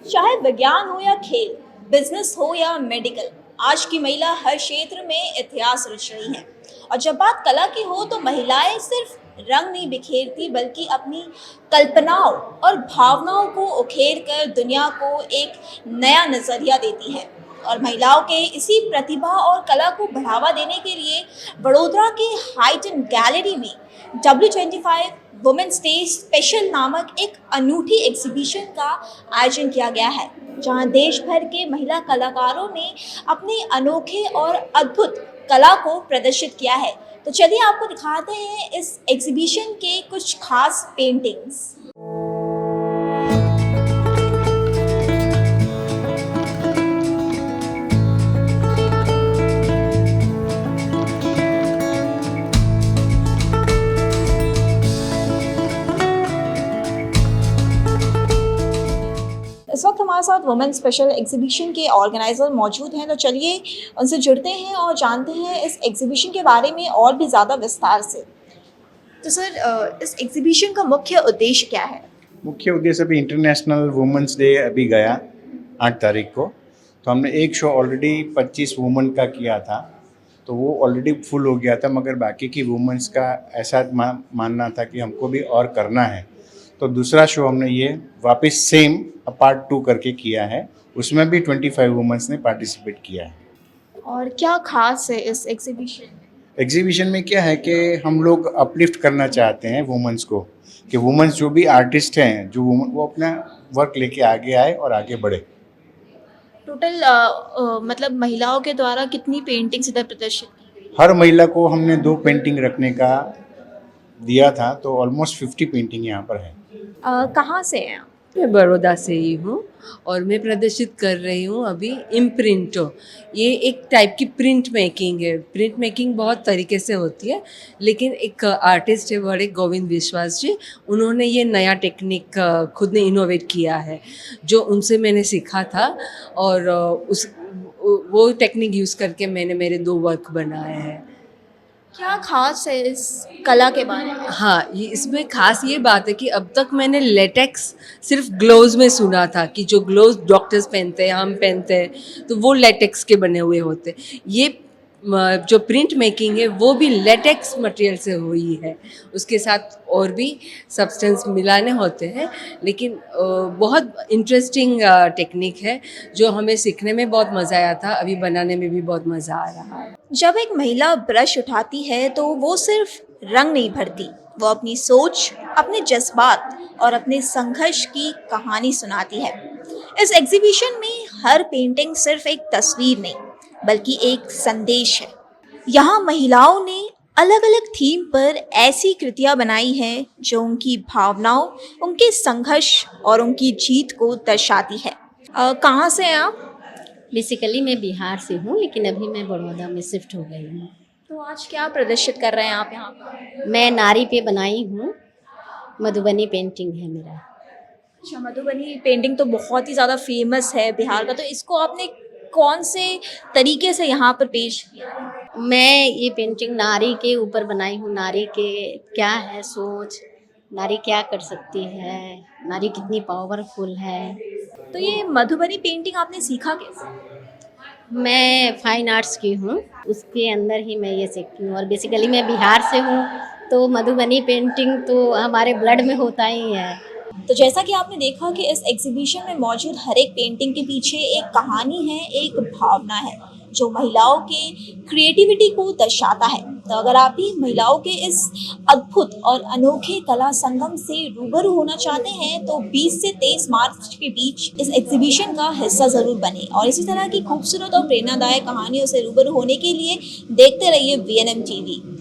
चाहे विज्ञान हो या खेल, बिजनेस हो या मेडिकल, आज की महिला हर क्षेत्र में इतिहास रच रही हैं। और जब बात कला की हो तो महिलाएं सिर्फ रंग नहीं बिखेरती बल्कि अपनी कल्पनाओं और भावनाओं को उखेर कर दुनिया को एक नया नजरिया देती हैं। और महिलाओं के इसी प्रतिभा और कला को बढ़ावा देने के लिए वडोदरा के हाइटन गैलरी में W25 वुमेन्स डे स्पेशल नामक एक अनूठी एग्जीबिशन का आयोजन किया गया है, जहां देश भर के महिला कलाकारों ने अपने अनोखे और अद्भुत कला को प्रदर्शित किया है। तो चलिए आपको दिखाते हैं इस एग्जीबिशन के कुछ खास पेंटिंग्स। इस वक्त हमारे साथ वुमेन स्पेशल एग्जीबिशन के ऑर्गेनाइजर मौजूद हैं, तो चलिए उनसे जुड़ते हैं और जानते हैं इस एग्जीबिशन के बारे में और भी ज़्यादा विस्तार से। तो सर, इस एग्जीबिशन का मुख्य उद्देश्य क्या है? मुख्य उद्देश्य अभी इंटरनेशनल वुमेंस डे अभी गया 8 तारीख को, तो हमने एक शो ऑलरेडी 25 वुमेन का किया था, तो वो ऑलरेडी फुल हो गया था, मगर बाकी की वुमेंस का ऐसा मानना था कि हमको भी और करना है, तो दूसरा शो हमने ये वापस सेम पार्ट 2 करके किया है। उसमें भी 25 वुमेंस ने पार्टिसिपेट किया है। और क्या खास है इस एग्जीबिशन में? एग्जीबिशन में क्या है कि हम लोग अपलिफ्ट करना चाहते हैं वुमेंस को, कि वुमेंस जो भी आर्टिस्ट हैं, जो वुमेन, वो अपना वर्क लेके आगे आए और आगे बढ़े। टोटल मतलब महिलाओं के द्वारा कितनी पेंटिंग्स इधर प्रदर्शित की गई? हर महिला को हमने 2 पेंटिंग रखने का दिया था, तो ऑलमोस्ट 50 पेंटिंग यहाँ पर है। कहाँ से हैं आप? मैं बड़ौदा से ही हूँ और मैं प्रदर्शित कर रही हूँ अभी इम्प्रिंटो। ये एक टाइप की प्रिंट मेकिंग है। प्रिंट मेकिंग बहुत तरीके से होती है, लेकिन एक आर्टिस्ट है बड़े गोविंद विश्वास जी, उन्होंने ये नया टेक्निक खुद ने इनोवेट किया है, जो उनसे मैंने सीखा था और वो टेक्निक यूज़ करके मैंने मेरे 2 वर्क बनाए हैं। क्या खास है इस कला के बारे में? हाँ, ये इसमें ख़ास ये बात है कि अब तक मैंने लेटेक्स सिर्फ ग्लोव्स में सुना था कि जो ग्लोव्स डॉक्टर्स पहनते हैं, हम पहनते हैं, तो वो लेटेक्स के बने हुए होते। ये जो प्रिंट मेकिंग है वो भी लेटेक्स मटेरियल से हुई है, उसके साथ और भी सब्सटेंस मिलाने होते हैं, लेकिन बहुत इंटरेस्टिंग टेक्निक है जो हमें सीखने में बहुत मज़ा आया था, अभी बनाने में भी बहुत मज़ा आ रहा है। जब एक महिला ब्रश उठाती है तो वो सिर्फ रंग नहीं भरती, वो अपनी सोच, अपने जज्बात और अपने संघर्ष की कहानी सुनाती है। इस एग्जीबिशन में हर पेंटिंग सिर्फ एक तस्वीर नहीं बल्कि एक संदेश है। यहाँ महिलाओं ने अलग अलग थीम पर ऐसी कृतियाँ बनाई हैं जो उनकी भावनाओं, उनके संघर्ष और उनकी जीत को दर्शाती है। कहाँ से हैं आप? बेसिकली मैं बिहार से हूँ, लेकिन अभी मैं बड़ौदा में शिफ्ट हो गई हूँ। तो आज क्या प्रदर्शित कर रहे हैं आप यहाँ पर? मैं नारी पे बनाई हूँ, मधुबनी पेंटिंग है मेरा। अच्छा, मधुबनी पेंटिंग तो बहुत ही ज़्यादा फेमस है बिहार का, तो इसको आपने कौन से तरीके से यहाँ पर पेश किया? मैं ये पेंटिंग नारी के ऊपर बनाई हूँ। नारी के क्या है सोच, नारी क्या कर सकती है, नारी कितनी पावरफुल है। तो ये मधुबनी पेंटिंग आपने सीखा कैसे? मैं फाइन आर्ट्स की हूँ, उसके अंदर ही मैं ये सीखती हूँ, और बेसिकली मैं बिहार से हूँ, तो मधुबनी पेंटिंग तो हमारे ब्लड में होता ही है। तो जैसा कि आपने देखा कि इस एग्जीबिशन में मौजूद हर एक पेंटिंग के पीछे एक कहानी है, एक भावना है जो महिलाओं के क्रिएटिविटी को दर्शाता है। तो अगर आप भी महिलाओं के इस अद्भुत और अनोखे कला संगम से रूबरू होना चाहते हैं तो 20 से 23 मार्च के बीच इस एग्जीबिशन का हिस्सा ज़रूर बने। और इसी तरह की खूबसूरत और प्रेरणादायक कहानियों से रूबरू होने के लिए देखते रहिए VNM TV।